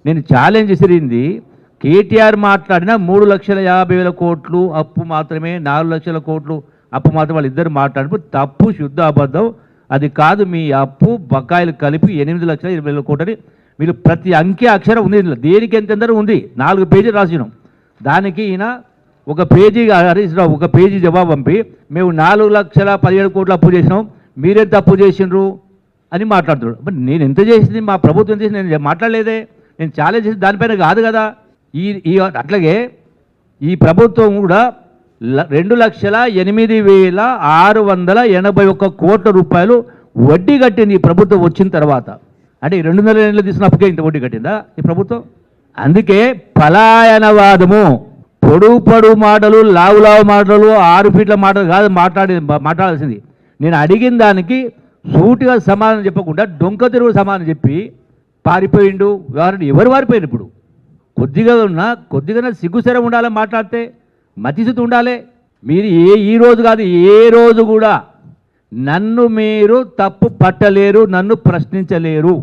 నేను ఛాలెంజ్ విసిరింది కేటీఆర్ మాట్లాడిన 3,50,000 కోట్లు అప్పు మాత్రమే, 4 లక్షల కోట్లు అప్పు మాత్రం వాళ్ళిద్దరు మాట్లాడినప్పుడు తప్పు, శుద్ధ అబద్ధం. అది కాదు, మీ అప్పు బకాయిలు కలిపి 8,20,000 కోట్లు అని మీరు ప్రతి అంకె అక్షరం ఉంది. దేనికి ఎంతెందరూ ఉంది, 4 పేజీలు రాసినాం. దానికి ఈయన ఒక పేజీ హరీష్ రావు ఒక పేజీ జవాబు పంపి మేము 4,17,000 కోట్లు అప్పు చేసినాం, మీరెంత అప్పు చేసినారు అని మాట్లాడుతున్నాడు. మరి నేను ఎంత చేసింది, మా ప్రభుత్వం ఎంత చేసింది నేను మాట్లాడలేదే. నేను ఛాలెంజ్ చేసి దానిపైన కాదు కదా. అట్లాగే ఈ ప్రభుత్వం కూడా 2,08,681 కోట్ల రూపాయలు వడ్డీ కట్టింది ఈ ప్రభుత్వం వచ్చిన తర్వాత. అంటే 200 ఏళ్ళు తీసుకున్న అప్పుకే ఇంత వడ్డీ కట్టిందా ఈ ప్రభుత్వం? అందుకే పలాయనవాదము, పొడుగు మాటలు, లావు మాటలు, 6 ఫీట్ల మాటలు కాదు మాట్లాడాల్సింది. నేను అడిగిన దానికి సూటిగా సమాధానం చెప్పకుండా డొంక తిరుగు సమాధానం చెప్పి పారిపోయిండు. ఎవరు పారిపోయిండు? ఇప్పుడు కొద్దిగా సిగ్గుసరం ఉండాలి, మాట్లాడితే మతిస్థితి ఉండాలి. మీరు ఈ రోజు కాదు ఏ రోజు కూడా నన్ను మీరు తప్పు పట్టలేరు, నన్ను ప్రశ్నించలేరు.